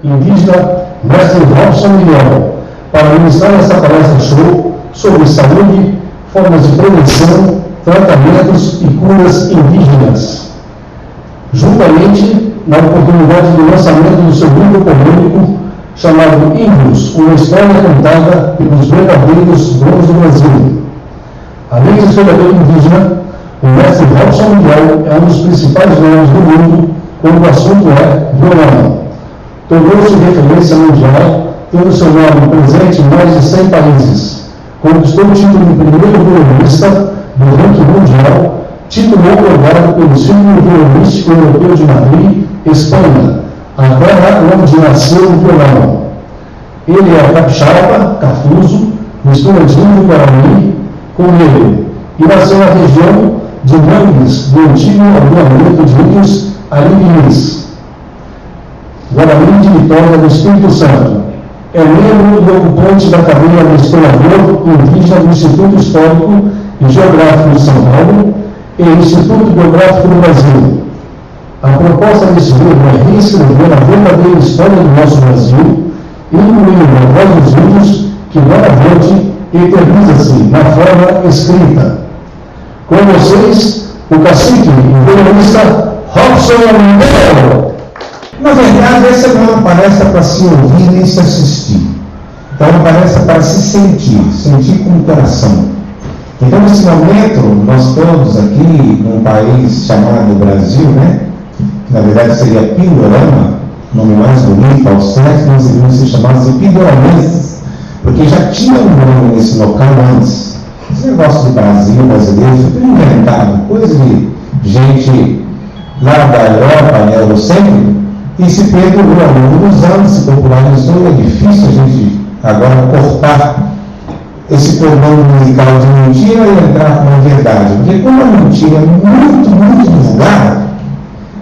indígena Mestre Robson Miguel, para ministrar essa palestra show sobre saúde, formas de prevenção, tratamentos e curas indígenas. Juntamente, na oportunidade do lançamento do seu livro polêmico, chamado Índios, uma história contada pelos verdadeiros donos do Brasil. Além de historiador indígena, o mestre Robson Miguel é um dos principais nomes do mundo quando o assunto é violão. Tornou-se referência mundial, tendo seu nome presente em mais de 100 países. Conquistou o título de primeiro violonista do ranking mundial, título otorgado pelo Círculo Violonístico Europeu de Madrid, Espanha, a terra onde nasceu o violão. Ele é capixaba, cafuso, mistura de índio guarani com negro, e nasceu na região de Mangues, do antigo agrupamento de índios Alibis, Guarani de Vitória do Espírito Santo. É membro do ocupante da cadeira de historiador indígena do Instituto Histórico e Geográfico de São Paulo e Instituto Biográfico do Brasil. A proposta desse livro é reescrever a verdadeira história do nosso Brasil, incluindo a voz dos índios, que novamente eterniza-se na forma escrita. Com vocês, o cacique e violonista Robson Miguel. Na verdade, essa não é uma palestra para se ouvir nem se assistir. É uma palestra para se sentir com o coração. Então, nesse momento, nós todos aqui, num país chamado Brasil, né? Que na verdade seria Pindorama, nome mais bonito, aos certos, nós devíamos ser chamados de pindoramenses, porque já tinha um nome nesse local antes. Esse negócio de Brasil, brasileiro, foi tudo inventado, coisa de gente lá da Europa, né, eurocêntrica, e se perdurou ao longo dos anos, se popularizou, e é difícil a gente agora cortar esse cordão musical de mentira e entrar com a verdade. Porque como a mentira é muito divulgada,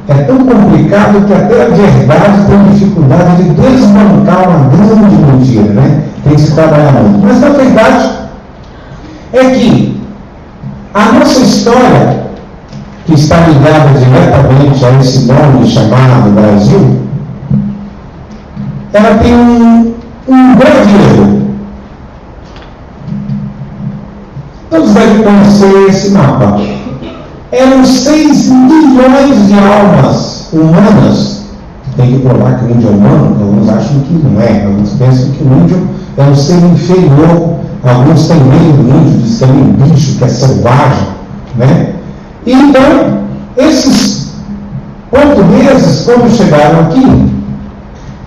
é tão complicado que até a verdade tem dificuldade de desbancar uma grande mentira, né? Tem que se trabalhar muito. Mas a verdade é que a nossa história, que está ligada diretamente a esse nome chamado Brasil, ela tem um grande erro. Todos devem conhecer esse mapa. Eram 6 milhões de almas humanas. Tem que provar que o índio é humano, alguns acham que não é, alguns pensam que o índio é um ser inferior, alguns têm medo do índio, dizem que é um bicho, que é selvagem, né? E então, esses portugueses, quando chegaram aqui,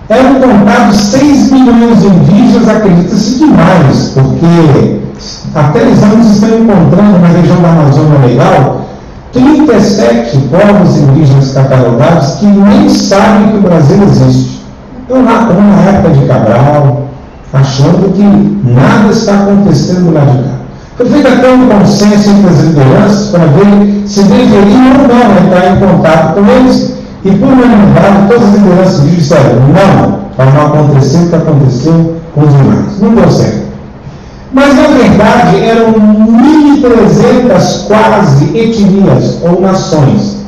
eram contados 6 milhões de indígenas, acredita-se que mais, porque até eles estão encontrando na região da Amazônia Legal 37 povos indígenas catalogados que nem sabem que o Brasil existe. Então lá estão na época de Cabral, achando que nada está acontecendo lá de cá. Foi feito até um consenso entre as lideranças para ver se deveriam ou não entrar em contato com eles, e por unanimidade todas as lideranças disseram não, para não acontecer o que aconteceu com os demais. Não deu certo. Mas, na verdade, eram 1.300 quase etnias ou nações.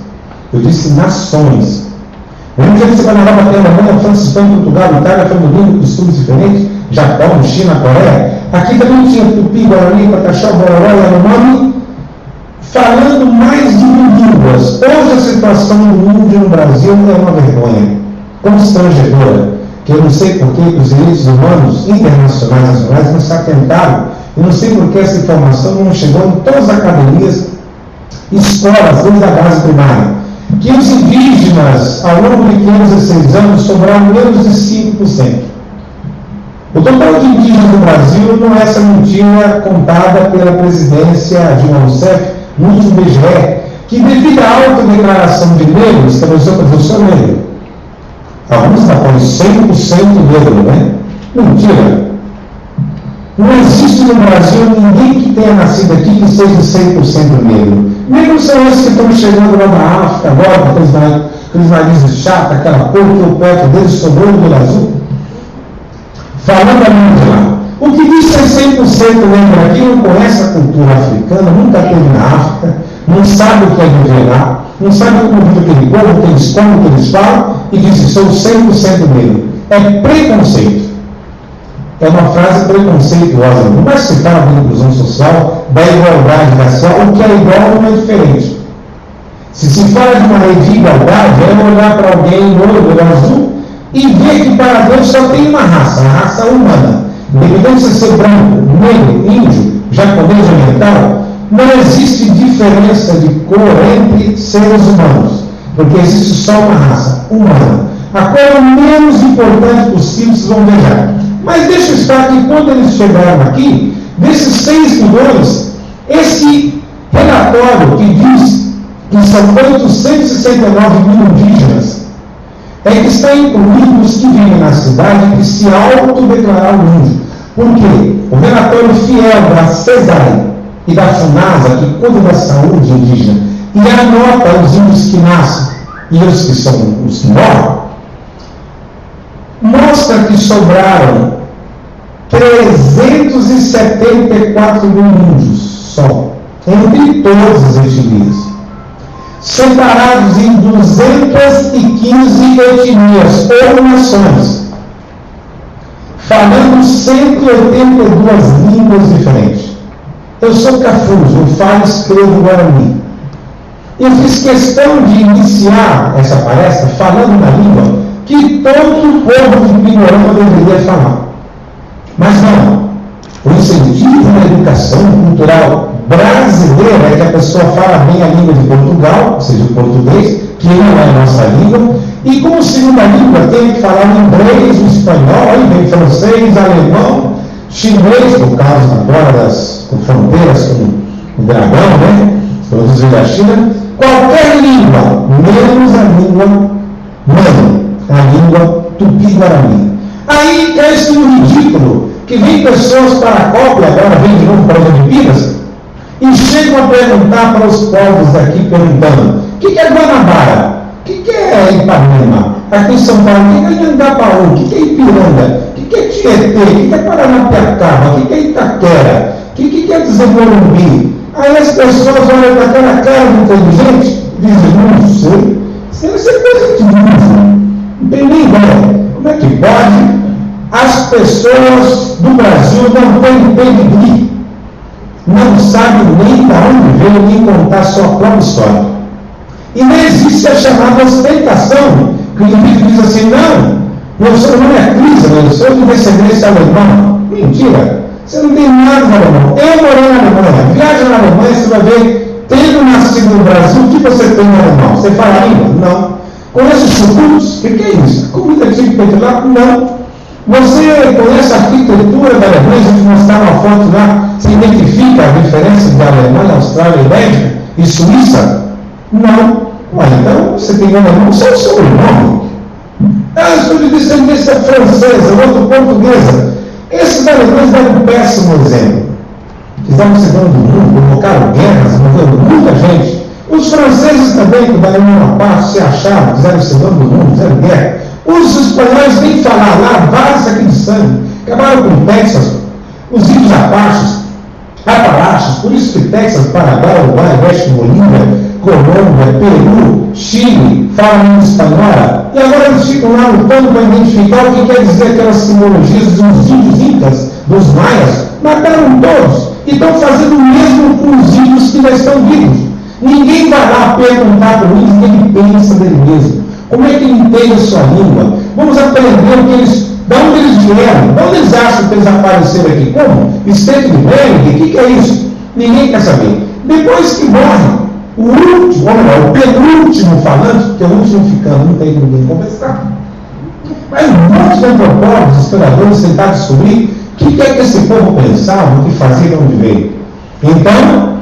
Eu disse nações. Mesmo jeito que você vai na Nova Alemanha, França, Espanha, Portugal, Itália, feminino, costumes diferentes, Japão, China, Coreia. Aqui também tinha Tupi, Guarani, Pataxó, Bororó e Yanomami, falando mais de 1.000 línguas. Hoje a situação do índio no Brasil é uma vergonha constrangedora. Que eu não sei por que os direitos humanos internacionais nacionais não se atentaram, eu não sei por que essa informação não chegou em todas as academias, escolas, desde a base primária, que os indígenas, ao longo de 506 anos, sobraram menos de 5%. O total de indígenas do Brasil não é essa mentira contada pela presidência Dilma Rousseff no último IBGE, que devido à autodeclaração de negros, estabeleceu para dizer, eu sou negro. Alguns estão falando 100% negro, né? Mentira. Não existe no Brasil ninguém que tenha nascido aqui que seja 100% negro. Negros são esses que estão chegando lá na África agora, aqueles narizes chatos, aquela cor que o perto deles sobrou do azul. Falando a mim de lá. O que diz ser 100% negro aqui não conhece a cultura africana, nunca esteve na África, não sabe o que é viver lá, não sabe como vive aquele povo, o que eles comem, o que eles falam, e e disse, sou 100% negro. É preconceito. É uma frase preconceituosa. Não vai se fala da inclusão social, da igualdade racial, o que é igual não é diferente. Se fala de uma lei de igualdade, é olhar para alguém loiro, olho azul, e ver que para Deus só tem uma raça, a raça humana. Independente de ser branco, negro, índio, japonês, oriental, não existe diferença de cor entre seres humanos, porque existe só uma raça humana. A cor menos importante possível, vocês vão ver. Mas deixa eu estar que quando eles chegaram aqui, desses 6 milhões, esse relatório que diz que são 869 mil indígenas, é que está incluindo os que vivem na cidade e que se autodeclararam índio. Por quê? O relatório fiel da CESAI e da FUNASA, que cuida da saúde indígena, e anota os índios que nascem e os que são os que morrem, mostra que sobraram 374 mil índios só, entre todas as etnias, separados em 215 etnias ou nações, falando 182 línguas diferentes. Eu sou cafuso, eu falo e escrevo Guarani. Eu fiz questão de iniciar essa palestra falando na língua que todo o povo de Pindorama deveria falar. Mas não. O incentivo na educação cultural brasileira é que a pessoa fala bem a língua de Portugal, ou seja, o português, que não é a nossa língua, e como segunda língua tem que falar o inglês, o espanhol, aí vem francês, alemão, chinês, por causa agora das fronteiras com o dragão, né? Todos da China, qualquer língua, menos a língua mãe, a língua tupi-guarani. Aí cresce um ridículo, que vem pessoas para a cópia, agora vem de novo para as Olimpíadas, e chegam a perguntar para os povos daqui, perguntando, o que é Guanabara? O que é Ipanema? Aqui em São Paulo, o que é Anhangabaú? O que é Ipiranga? O que é Tietê? O que é Paranapiacaba? O que é Itaquera? O que quer dizer Morumbi? Aí as pessoas olham para aquela cara de inteligente e dizem, não sei, isso deve ser coisa de livro, não tem nem ideia. Como é que pode? As pessoas do Brasil não têm pedigree, não sabem nem de onde veio, nem contar sua própria história. E não existe a chamada ostentação, que o indivíduo diz assim, não, meu seu nome é Cris, eu sou de descendência alemã. Mentira, você não tem nada de alemão. Eu morei na Alemanha, viaja na Alemanha, você vai ver, tendo nascido no Brasil, o que você tem no alemão? Você fala língua? Não. Conhece chucrutes? O que é isso? Comida típica de lá? Não. Você conhece a arquitetura da Alemanha? A gente mostrar uma foto lá, você identifica a diferença de Alemanha, Austrália e Bélgica e Suíça? Não. Ué, então você tem um alemão, só o sobrenome. Eu sou de descendência francesa, outro portuguesa. Esses alemães deram um péssimo exemplo. Fizeram o segundo mundo, provocaram guerras, morreu muita gente. Os franceses também, que da Alemanha parte, se acharam, fizeram o segundo mundo, fizeram guerra. Os espanhóis nem falaram lá, vários aqui de sangue, acabaram com Texas, os índios Apalaches, por isso que Texas, Paraguai, Uruguai, México, Bolívia, Colômbia, Peru, Chile, falam espanhola, e agora eles ficam lá lutando para identificar o que quer dizer aquelas simbologias dos índios incas, dos maias, mataram todos, e estão fazendo o mesmo com os índios que já estão vivos. Ninguém vai lá perguntar para o índio o que ele pensa dele mesmo, como é que ele entende a sua língua, vamos aprender o que eles, de onde eles vieram, de onde eles acham que eles apareceram aqui, como? State de Bering, o que é isso? Ninguém quer saber. Depois que morre, o último, o penúltimo falante, porque o último ficando, não tem ninguém conversar. Mas um monte de antropólogos, historiadores, tentar descobrir o que é que esse povo pensava, o que fazia, de onde veio. Então,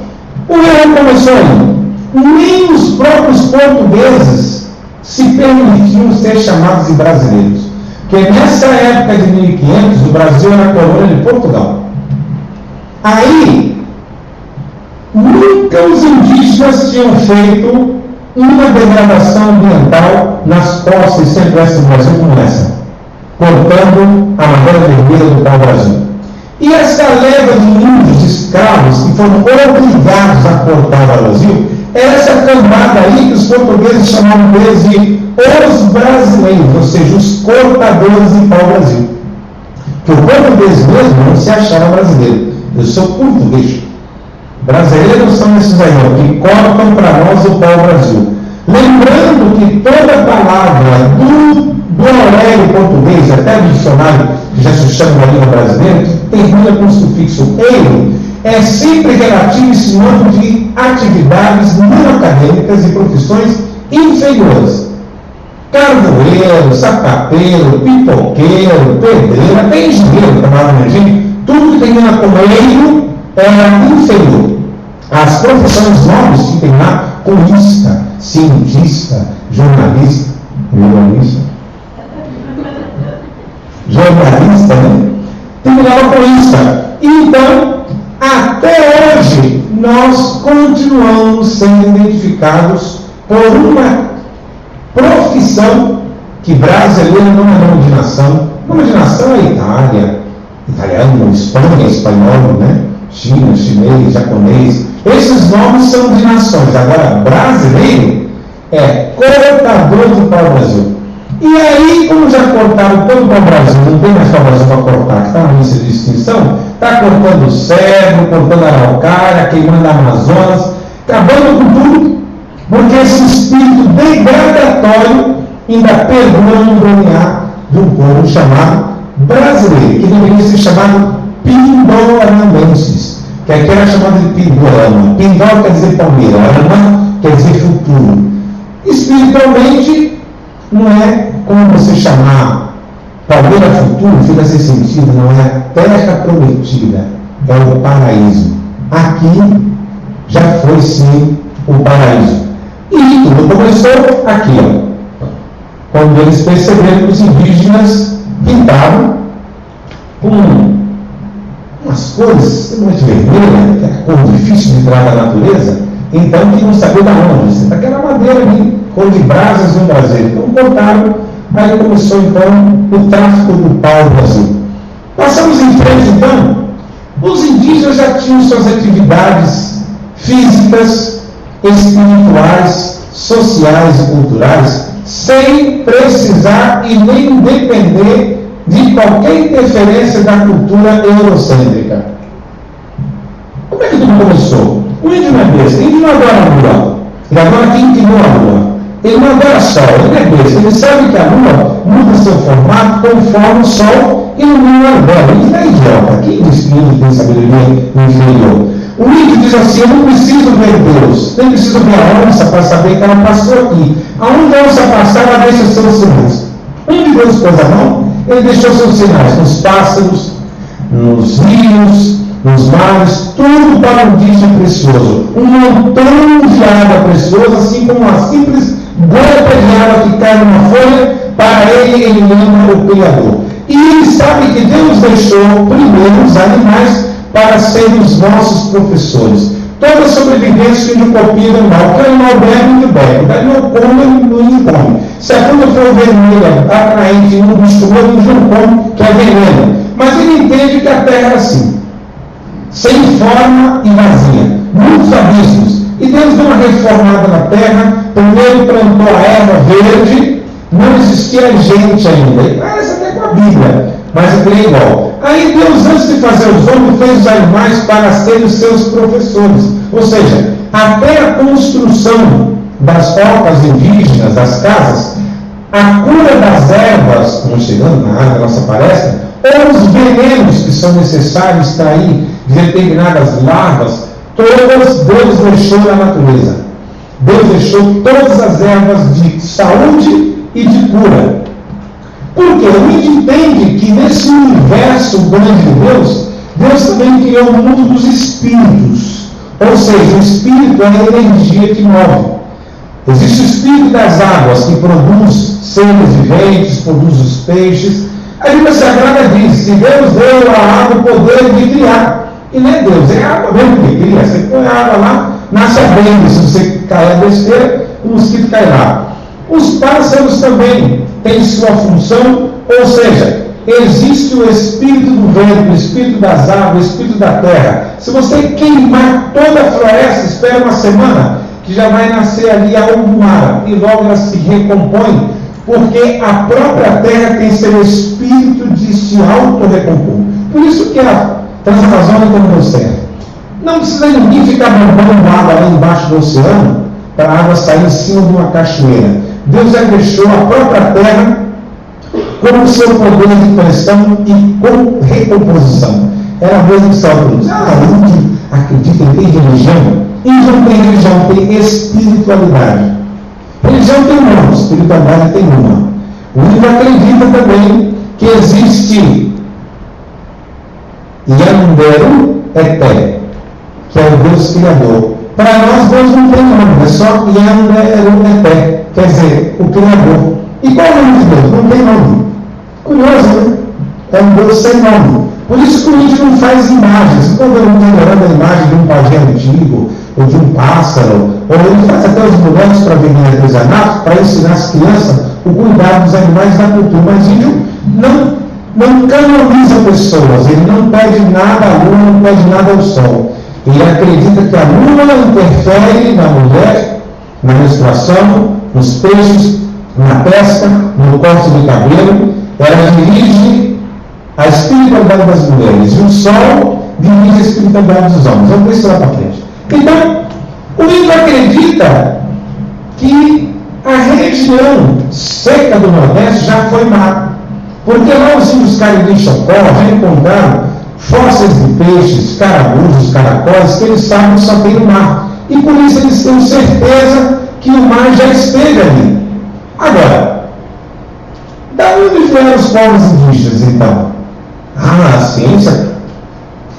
o erro começou aí. Nem os próprios portugueses se permitiam ser chamados de brasileiros. Porque nessa época de 1500, o Brasil era colônia de Portugal. Aí, nunca os indígenas tinham feito uma degradação ambiental nas costas e centro-oeste do Brasil como essa, cortando a madeira vermelha do pau-brasil. E essa leva de índios escravos que foram obrigados a cortar o Brasil essa cambada aí que os portugueses chamavam deles de os brasileiros, ou seja, os cortadores de pau-brasil. Porque o português mesmo não se achava brasileiro. Eu sou português. Brasileiros são esses aí, ó, que cortam para nós o pau-brasil. Lembrando que toda palavra do Aurélio português, até o dicionário que já se chama da língua brasileira, que termina com o sufixo eiro, é sempre relativo e sinônimo de atividades não acadêmicas e profissões inferiores. Carvoeiro, sapateiro, pipoqueiro, pedreiro, até engenheiro, tudo que termina com eiro é inferior. As profissões nobres que tem lá, corista, cientista, jornalista, né? Terminava com isso. Então, até hoje, nós continuamos sendo identificados por uma profissão que brasileira não é nome de nação. Nome de nação é Itália, italiano, Espanha, espanhol, né? China, chinês, japonês. Esses nomes são de nações. Agora, brasileiro é cortador de pau-brasil. E aí, como já cortaram todo o pau-brasil, não tem mais pau-brasil para cortar, que está na lista de extinção, está cortando o cedro, cortando a araucária, queimando a Amazonas, acabando com tudo, porque esse espírito degradatório ainda perdura no DNA de um povo chamado brasileiro, que deveria ser chamado pindoranenses, que aqui era chamado de pindorama. Pindor quer dizer palmeira, rama quer dizer futuro. Espiritualmente, não é como você chamar palmeira futuro, fica sem sentido, não é a terra prometida, é o paraíso. Aqui já foi sim o paraíso. E tudo começou aqui, ó, quando eles perceberam que os indígenas pintavam com umas cores extremamente vermelhas, que é a cor difícil de entrar da natureza, então que não sabia de onde. Aquela madeira ali, cor de brasas no Brasil. Então cortaram, aí começou então o tráfico do pau no Brasil. Passamos em frente então, os indígenas já tinham suas atividades físicas, espirituais, sociais e culturais, sem precisar e nem depender de qualquer interferência da cultura eurocêntrica. Como é que tudo começou? O índio não é besta, o índio não adora a lua. Ele adora quem criou a lua. Ele não adora sol, ele não é besta. Ele sabe que a lua muda seu formato conforme o sol ilumina o dela. Ele não é idiota. Quem diz que o índio tem sabedoria inferior? O índio diz assim: eu não preciso ver Deus, nem preciso ver a onça para saber que ela passou aqui. Aonde a onça passar, ela deixa seus sinais. Onde Deus pôs a mão, ele deixou seus sinais nos pássaros, nos rios, nos mares, tudo para um indígena precioso. Um montão de água preciosa, assim como uma simples gota de água que cai numa folha, para ele lembra o Criador. E ele sabe que Deus deixou primeiro os animais para serem os nossos professores. Toda sobrevivência de copia do animal. Que animal bebe, o índio bebe. O animal come, o índio come. Se a fruta for vermelha, atraente, no bicho morto, o índio não come, que é veneno. Mas ele entende que a terra é assim, sem forma e vazia. Muitos abismos. E Deus deu uma reformada na terra. Primeiro plantou a erva verde. Não existia gente ainda. E parece até com a Bíblia, mas é igual. Aí Deus, antes de fazer os homens, fez os animais para serem os seus professores. Ou seja, até a construção das hortas indígenas, das casas, a cura das ervas, como chegando na área da nossa palestra, ou os venenos que são necessários extrair de determinadas larvas, todas Deus deixou na natureza. Deus deixou todas as ervas de saúde e de cura. Porque o índio entende que nesse universo grande de Deus, Deus também criou o mundo dos espíritos. Ou seja, o espírito é a energia que move. Existe o espírito das águas, que produz seres viventes, produz os peixes. A Bíblia Sagrada diz que Deus deu à água o poder de criar. E não é Deus, é a água mesmo que cria. Você põe a água lá, nasce a abelha. Se você cair a besteira, o mosquito cai lá. Os pássaros também têm sua função, ou seja, existe o espírito do vento, o espírito das águas, o espírito da terra. Se você queimar toda a floresta, espera uma semana, que já vai nascer ali algo do mar, e logo ela se recompõe, porque a própria terra tem seu espírito de se auto-recompor. Por isso que a Transamazônica não deu certo. Não precisa ninguém ficar bombando água lá embaixo do oceano para a água sair em cima de uma cachoeira. Deus já deixou a própria terra com o seu poder de pressão e com recomposição. Era a mesma que estava falando. Índio acredita em tem religião? Índio não tem religião, tem espiritualidade. Religião tem uma, espiritualidade tem uma. O índio acredita também que existe Yanderu Eté, que é o Deus Criador. Para nós, Deus não tem nome, é só Yanderu Eté, quer dizer, o Criador. E qual é o nome de Deus? Não tem nome. Curioso, né? É um Deus sem nome. Por isso que o índio não faz imagens. Quando ele está adorando a imagem de um pajé antigo, ou de um pássaro, ou ele faz até os moleques para vender artesanato, para ensinar as crianças o cuidado dos animais da cultura. Mas o índio não canoniza pessoas, ele não pede nada à lua, não pede nada ao sol. Ele acredita que a lua interfere na mulher, na menstruação, nos peixes, na pesca, no corte de cabelo. Ela dirige a espiritualidade das mulheres e o sol dirige a espiritualidade dos homens. Vamos ver isso lá para frente. Então, o índio acredita que a região seca do Nordeste já foi mar. Porque lá os índios Cariri Chocó já encontraram fósseis de peixes, carabujos, caracóis, que eles sabem que só tem no mar. E por isso eles têm certeza que o mar já esteve ali. Agora, da onde vieram os povos indígenas, então? A ciência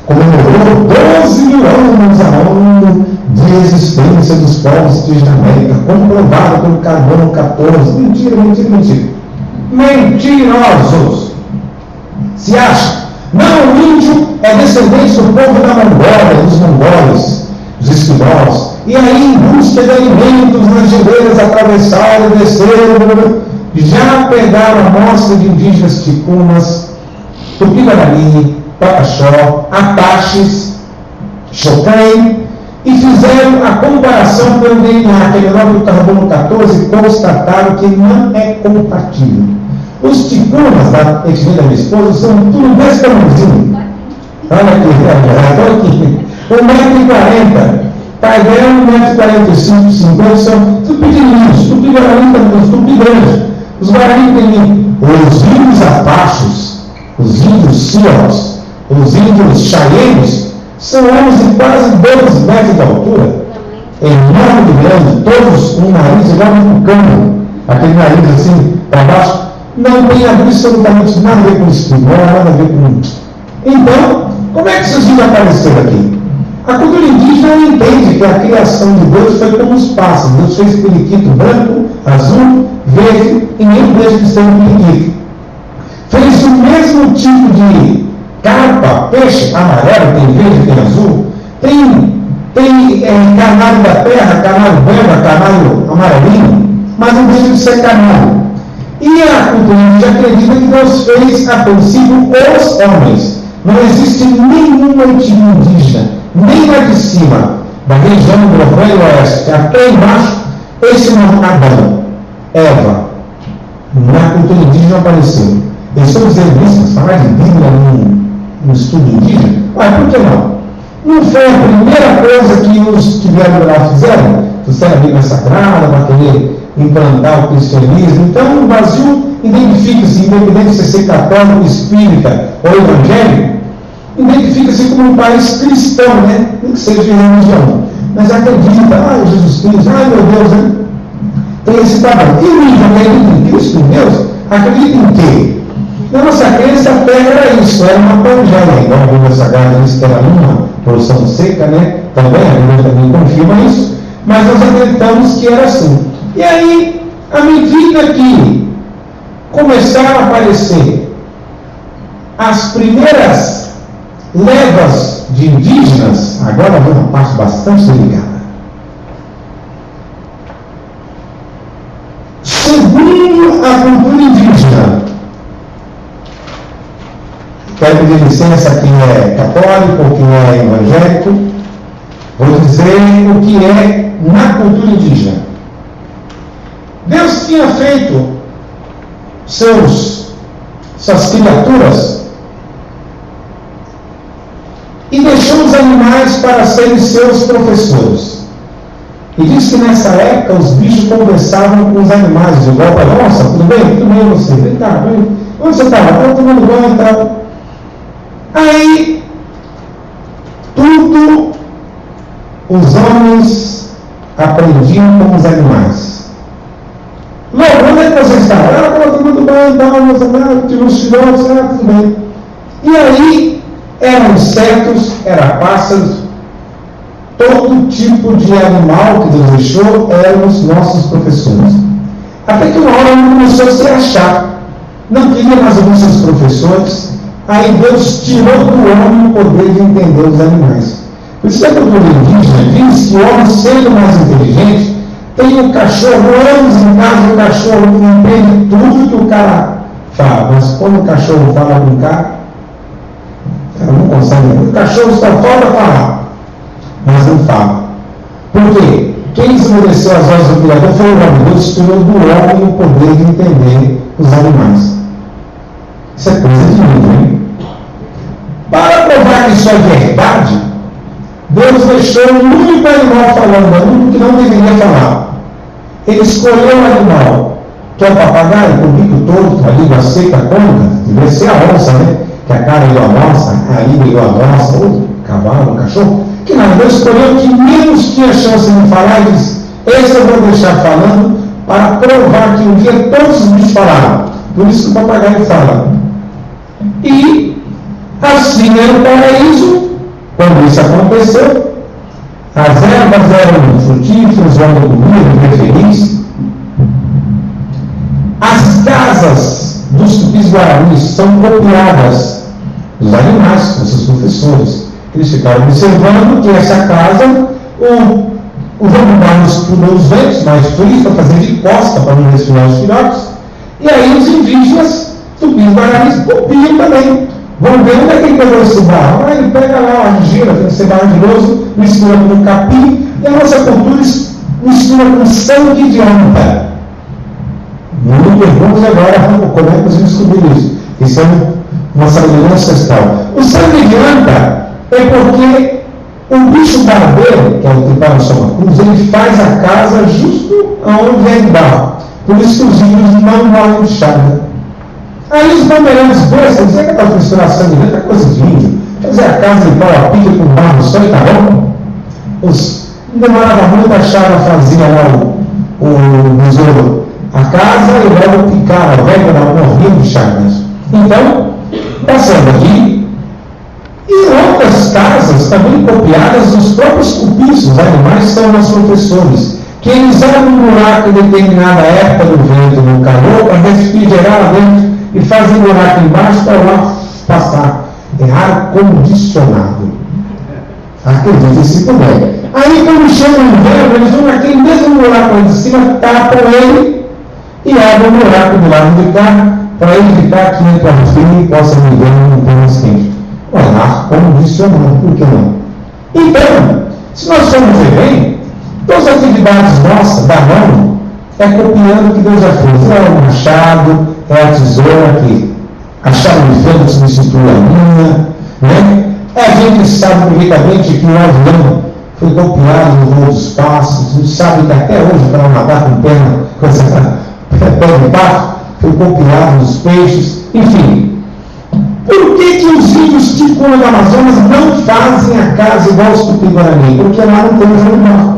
comemorou 12 mil anos a ano de existência dos povos indígenas da América, comprovado pelo carbono 14. Mentira, mentira, mentira. Mentirosos! Se acha? Não, o índio é descendente do povo da Mongólia, dos mongóis, dos esquimós. E aí, em busca de alimentos, nas geleiras atravessaram e desceram. Já pegaram a amostra de indígenas ticunas, Tupi-Guarani, Pataxó, Apaches, Xocai, e fizeram a comparação pelo DNA, que é menor que o carbono 14, e constataram que não é compatível. Os ticunas da etnia da minha esposa são tudo desse tamanhozinho. Olha aqui, 1,40m. Pai dela, 1,45m, 50 são tudo pequenininhos. Tupi-Guarani também, os tupi grandes. Os Guarani têm os índios Apaches, os índios Sioux, os índios Cheyennes, são homens de quase 12 metros de altura, enorme de grande, todos com um nariz igual um cano, aquele nariz assim para baixo, não tem absolutamente nada a ver com esquimó, nada a ver com. Então, como é que esses índios apareceram aqui? A cultura indígena entende que a criação de Deus foi como os pássaros. Deus fez periquito branco, azul, verde, e nenhum deles que seja periquito. Fez o mesmo tipo de carpa, peixe amarelo, tem verde, tem azul, tem canário da terra, canário branco, canário amarelinho, mas não deixa de ser canário. E a cultura indígena acredita que Deus fez a princípio os homens. Não existe nenhuma etnia indígena, nem lá de cima, da região do Velho Oeste, até embaixo, esse nome Adão, Eva, na cultura indígena apareceu. Eles estão dizendo isso, mas falar de Bíblia num estudo indígena? Ué, por que não? Não foi a primeira coisa que os que vieram lá fizeram? Fizeram a Bíblia Sagrada para querer implantar o cristianismo. Então o Brasil identifica-se, independente de ser católico, espírita ou evangélico, identifica-se como um país cristão, né? Nem que seja de religião. Mas acredita, Jesus Cristo, meu Deus, né? Tem esse tamanho. E o índio acredita em Cristo, em Deus? Acredita em quê? Na nossa crença, a terra era isso, era uma pangeia, igual a Bíblia Sagrada diz que era uma porção seca, né? Também, a Bíblia também confirma isso, mas nós acreditamos que era assim. E aí, à medida que começaram a aparecer as primeiras levas de indígenas, agora vem uma parte bastante delicada. Segundo a cultura indígena, quero pedir licença a quem é católico ou quem é evangélico, Vou dizer o que é na cultura indígena. Deus tinha feito suas criaturas e deixou os animais para serem seus professores. E diz que nessa época os bichos conversavam com os animais, igual para nossa, tudo bem você, vem cá, vem. Onde você estava? Estava tomando banho e tal. Aí, tudo os homens aprendiam com os animais. Logo, onde é que você estava? Ela estava tomando banho e tal, tirou os filhotes, tudo bem. E aí, eram insetos, eram pássaros, todo tipo de animal que Deus deixou eram os nossos professores. Até que uma hora ele começou a se achar, não queria mais ouvir seus professores, aí Deus tirou do homem o poder de entender os animais. Por isso que a cultura indígena diz que o homem, sendo mais inteligente, tem um cachorro, anos em casa, o cachorro entende tudo que o cara fala, mas quando o cachorro fala com o cara não consegue, o cachorro só falta falar, mas não fala. Por quê? Quem desobedeceu as ordens do Criador foi o homem. Deus tirou do homem o poder de entender os animais. Isso é coisa de mim, hein? Para provar que isso é verdade, Deus deixou um único animal falando, um que não deveria falar. Ele escolheu um animal, que é o papagaio, com o bico todo, com a língua seca, cônica, deveria ser a onça, né? Que a cara igual a nossa, a língua igual a nossa, o cavalo, o cachorro, que não, Deus escolheu que menos tinha chance de falar e disse, esse eu vou deixar falando para provar que um dia todos os bichos falaram. Por isso que o papagaio fala. E assim era o paraíso, quando isso aconteceu. As ervas eram frutíferas, o homem comia, vivia feliz. As casas dos tupis-guaranis são copiadas dos animais, com seus professores. Eles ficaram observando que essa casa, os animais estudam os ventos mais frios para fazer de costa para não resfriar os filhotes. E aí os indígenas tupis-guaranis copiam também. Vão ver onde é que ele pegou esse barro. Ele pega lá a argila, tem esse barro argiloso, mistura com capim, e a nossa cultura mistura com sangue de anta. Não perguntamos agora como é que nós descobrimos isso. Isso é uma sabedoria ancestral. O sangue de anta é porque o bicho barbeiro, que é o tripado Soma Cruz, ele faz a casa justo onde é de barro. Por isso que os índios não moram de chave. Aí os bandeirantes bestas dizem que aquela misturação de dentro é coisa de índio. Fazer a casa de pau a pica com barro só e tá bom. Não demorava muito, a chave fazia lá o besouro a casa e logo picava, morria de chagas. Então, passando aqui, e outras casas também copiadas dos próprios cupis, os animais são os professores, que eles abrem um buraco em determinada época do vento, no calor, para refrigerar lá dentro e fazem um buraco embaixo para lá passar. É ar-condicionado. Acredite se puder. Aí quando chega o inverno, eles vão naquele mesmo buraco lá de cima, tapam ele e abrem um buraco do lado de cá para ele ficar aqui entre a frio e possa viver num tempo mais quente. Olha, ar-condicionado, por que não? Então, se nós formos ver bem, todas as atividades nossas, da mão, é copiando o que Deus já fez. É o machado, é a tesoura que a chave de fenda substitui a linha, né? A gente sabe perfeitamente que o avião foi copiado no voo dos passos, a gente sabe que até hoje, para nadar com perna, com essa pé de pato, foi copiado nos peixes, enfim. Por que os índios Ticuna do Amazonas não fazem a casa igual os Tupi-Guarani? Porque lá não tem animal.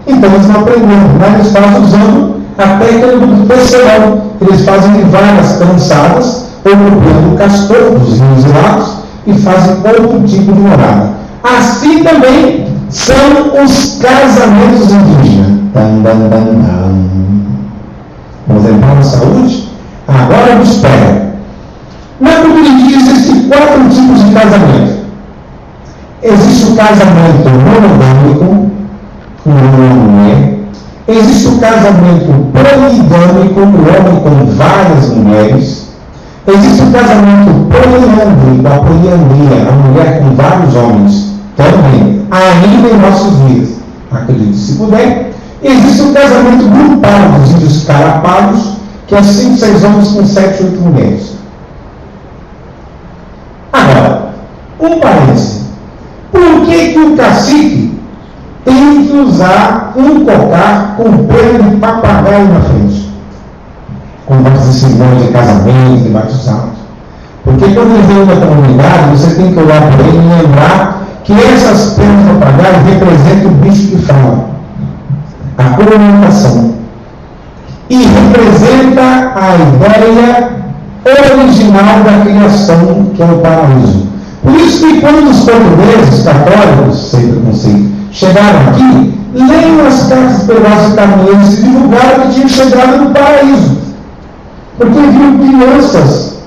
Então eles não aprendendo, mas eles fazem usando a técnica do tecelão. Eles fazem de várias trançadas, ou copiando o castor dos rios e lagos, e fazem outro tipo de morada. Assim também são os casamentos indígenas. Vamos lembrar na saúde? Agora nos pega. Na cultura indígena existem 4 tipos de casamento. Existe o casamento monogâmico, com uma mulher. Existe o casamento poligâmico, o homem com várias mulheres. Existe o casamento poliandrico, a poliandria, a mulher com vários homens. Também. ainda em nossos dias. Acredite se puder. Existe um casamento grupal dos índios carapalhos, que é 5, 6 homens com 7, 8 mulheres. Agora, um parêntese. Por que o cacique tem que usar um cocar com pelo de papagaio na frente? Com vários cerimônias de casamento, de batizado. Porque quando ele vem na comunidade, você tem que olhar para ele e lembrar que essas penas de papagaio representam o bicho que fala, a comunicação. E representa a ideia original da criação, que é o paraíso. Por isso que quando os portugueses católicos, sem preconceito, chegaram aqui, leiam as cartas pelas caminheiros e divulgaram que tinham chegado no paraíso. Porque viram crianças,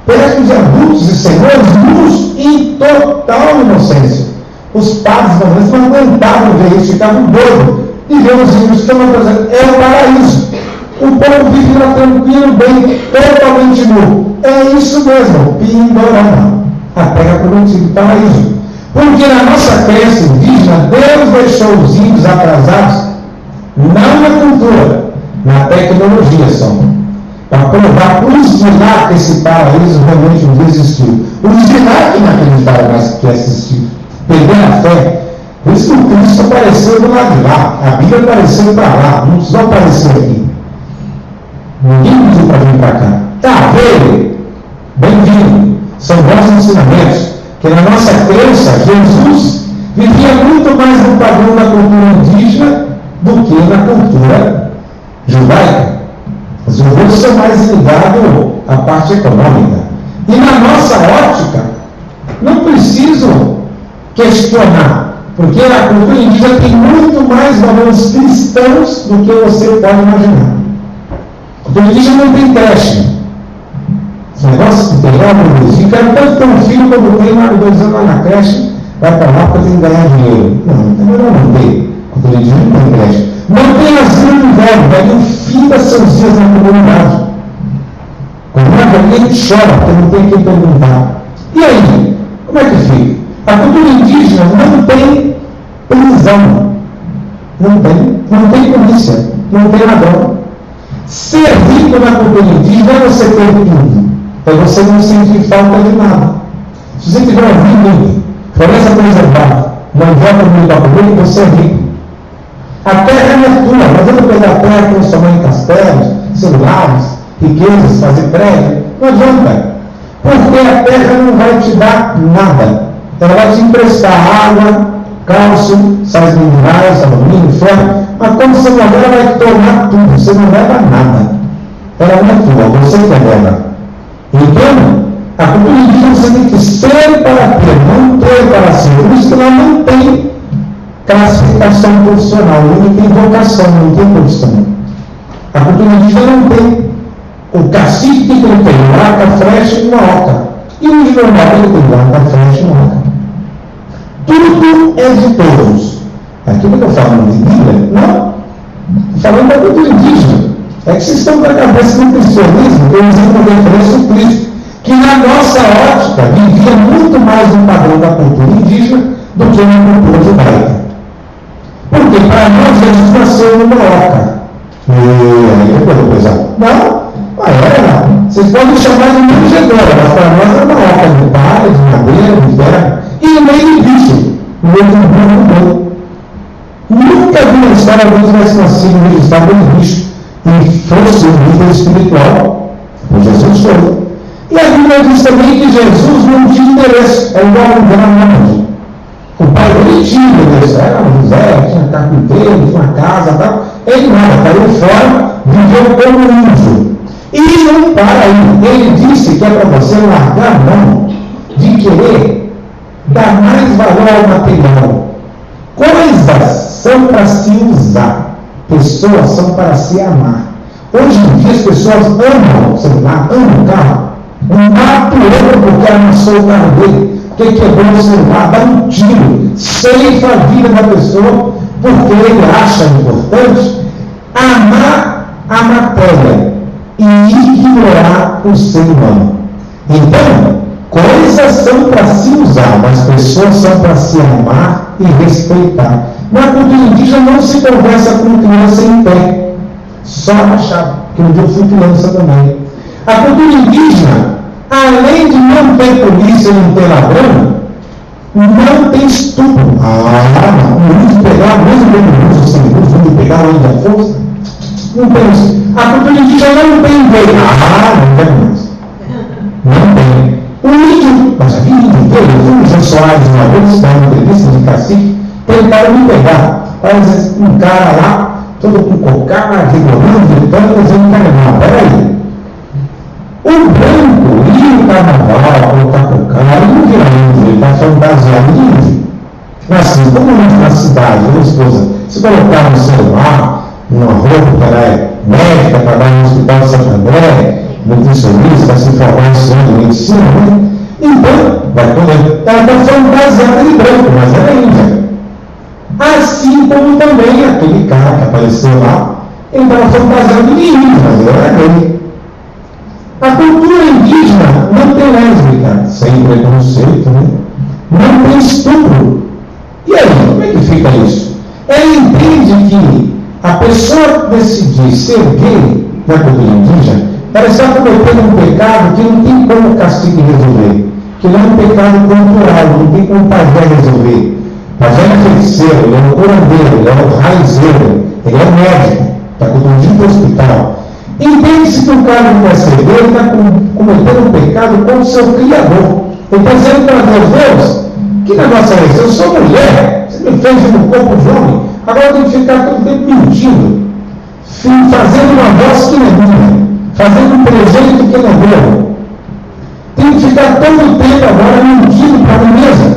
perto de adultos e senhores, nus em total inocência. Os padres não aguentavam ver isso, ficavam doidos. E ver os índios que estão fazendo. É o paraíso. O povo vive lá tranquilo, bem, totalmente nu. É isso mesmo, Pindorama, a terra prometida do paraíso. Porque na nossa crença indígena, Deus deixou os índios atrasados, não na cultura, na tecnologia só. Para provar para os de lá que esse paraíso realmente não existiu. Os de lá que não acreditaram mais que existiu. Perderam a fé. Por isso que o Cristo apareceu do lado de lá. A Bíblia apareceu para lá, não precisou aparecer aqui. Ninguém pediu para vir para cá. Tá, veio. Bem-vindo. São nossos ensinamentos. Que na nossa crença, Jesus vivia muito mais no padrão da cultura indígena do que na cultura judaica. Os judeus são mais ligados à parte econômica. E na nossa ótica, não preciso questionar, porque a cultura indígena tem muito mais valores cristãos do que você pode imaginar. A cultura indígena não tem creche. Esse negócio que tem lá no Brasil, quero tanto ter um filho quando tem lá 2 anos lá na creche, vai para lá porque tem que ganhar dinheiro. Não, melhor não ter. A cultura indígena não tem creche. Não tem asilo de velho, velho, um filho das seus dias na comunidade. Quando alguém chora, porque não tem quem perguntar. E aí? Como é que fica? A cultura indígena não tem prisão. Não tem polícia. Não tem ladrão. Ser rico na cultura indígena é você ter tudo. É você não sentir falta de nada. Se você tiver uma vida, floresta preservada, não volta muito a comer, você é rico. A terra não é tua, não adianta pegar a terra e transformar em castelos, celulares, riquezas, fazer prédio. Não adianta. Porque a terra não vai te dar nada. Ela vai te emprestar água, cálcio, sais minerais, alumínio, ferro. Mas quando você não ela vai te tornar tudo. Você não leva nada. Ela não é tua, você que é dela. Então, a cultura indígena você tem que ser para ter, não ter para ser. Por isso que ela não tem classificação profissional, não tem vocação, não tem profissão. A cultura indígena não tem. O cacique que ele tem uma arca, flecha e uma oca. E o índio normal ele tem uma arca, flecha e uma oca. Tudo é de todos. Aquilo que eu falo de Bíblia, não. Falando da cultura indígena. É que vocês estão com a cabeça do cristianismo, eu usei uma referência do Cristo, que na nossa ótica vivia muito mais no padrão da cultura indígena do que na cultura judaica. Porque para nós Jesus nasceu numa oca. E aí depois eu pensar, não, era. Vocês podem chamar de manjedoura, mas para nós é uma oca de palha, de madeira, de ferro, e no meio de bicho, no meio de um burro. Nunca vi uma história de alguém tivesse nascido registrado em bicho e fosse um nível espiritual. O Jesus foi. E a Bíblia diz também que Jesus não tinha endereço, é igual a um o pai dele tinha endereço, era um José, tinha carpinteiro, tinha uma casa, tal. Ele nada, caiu fora, viveu como índio. E não para aí. Ele disse que é para você largar a mão de querer dar mais valor ao material. Coisas são para se usar, pessoas são para se amar. Hoje em dia as pessoas amam o celular, amam o carro. Mata o outro porque amassou o carro dele, porque quebrou o celular, dá um tiro, ceifa a vida da pessoa, porque ele acha importante amar a matéria e ignorar o ser humano. Então, coisas são para se usar, mas pessoas são para se amar e respeitar. Na cultura indígena não se conversa com criança em pé, só agachado, porque um dia eu fui criança também. A cultura indígena, além de não ter polícia e não ter ladrão, não tem estupro. Não. O uso de pegar, mesmo que o uso sem uso de pegar onde a força, não tem isso. A cultura indígena não tem lei. Não tem mais. Não tem. O índio, mas a vida inteira, eu fui no Jô Soares uma vez, estava numa entrevista de cacique, tentaram me pegar. Um cara lá, todo com cocada, rigorando, gritando, dizendo carnaval. Peraí. O branco ia o carnaval, colocar cocada, ele não vira índio, ele está fantasiado de índio. Assim, como na cidade, minha esposa, se colocar no celular, numa roupa que ela é médica, trabalha no Hospital de Santo André, nutricionista, se formar em ciência de medicina, né? Então, vai poder. Ela está fantasiada de branco, mas ela é índia. Assim como também aquele cara que apareceu lá, ele estava fantasiado de índio, mas ele era gay. A cultura indígena não tem lésbica, sem preconceito, né? Não tem estupro. E aí, como é que fica isso? Ela entende que a pessoa decidir ser gay na cultura indígena, ela está cometendo um pecado que não tem como o cacique resolver, que não é um pecado cultural, não tem como o pajé resolver. O pajé é feiticeiro, ele é um curandeiro, ele é um raizeiro, ele é um médico, está conduzindo o hospital. Entende-se que o cara que quer ser gay, ele está cometendo um pecado contra o seu Criador. Ele está dizendo para Deus, que negócio é esse? Eu sou mulher, você me fez no corpo de homem, agora eu tenho que ficar todo tempo mentindo, fazendo uma voz que não é minha, fazendo um presente que não é meu. Tenho que ficar todo o tempo agora mentindo para mim mesma,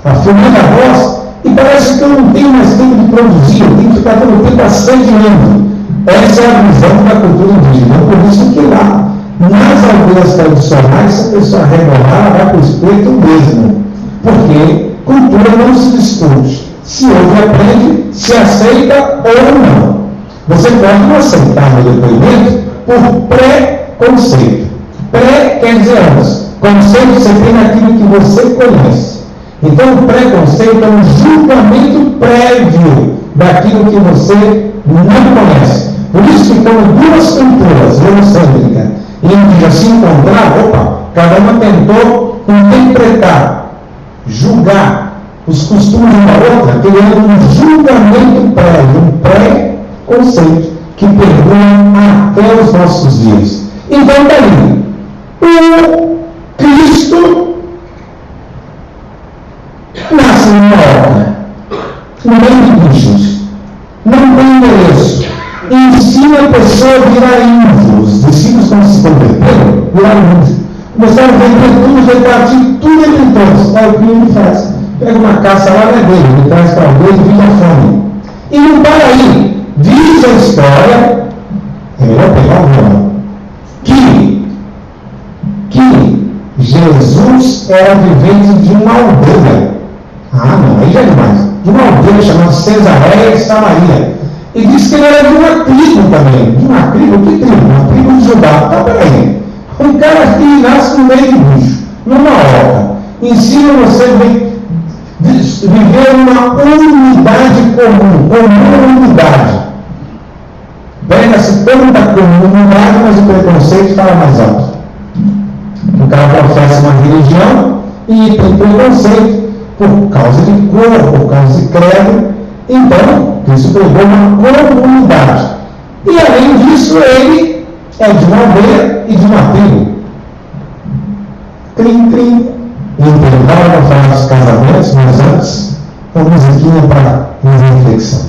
afirmando a voz, e parece que eu não tenho mais tempo de produzir, eu tenho que ficar todo o tempo assediando. Essa é a visão da cultura indígena. Por isso que lá, nas aldeias tradicionais, se a pessoa rebolar, vai para o espírito mesmo. Porque cultura não se discute. Se ouve, aprende, se aceita ou não. Você pode não aceitar no depoimento por pré-conceito. Pré quer dizer antes. Conceito você tem naquilo que você conhece. Então, o preconceito é um julgamento prévio daquilo que você não conhece. Por isso que quando duas culturas eurocêntricas e indígenas se encontraram, cada uma tentou interpretar, julgar os costumes da outra, criando um julgamento prévio, um pré-conceito que perdura até os nossos dias. Então, daí, o Cristo nasce numa obra, no meio de bichos, não tem endereço. Ensina a pessoa a virar índio. Os discípulos, quando se converteram, viraram índio. Começaram a vender tudo, repartir tudo entre todos. É o que ele faz. Pega uma caça lá na dele, ele traz para alguém e vive a fome. E não para aí. Diz a história, é melhor pegar o violão, que Jesus era vivente de uma aldeia. Não, aí já é demais. De uma aldeia chamada Cesareia de Samaria. E diz que ele era de uma tribo também. De uma tribo? Que tribo? Uma tribo de Judá. Peraí. Um cara que nasce no meio de bicho, numa horta, ensina você a viver uma unidade comum. Comunidade. Pega-se toda a comunidade, mas o preconceito fala mais alto. O cara professa uma religião e tem preconceito por causa de cor, por causa de credo. Então, Cristo pregou uma comunidade. E além disso, ele é de uma aldeia e de uma tribo. Crim. Intervalo para falar dos casamentos, mas antes, uma musiquinha para reflexão.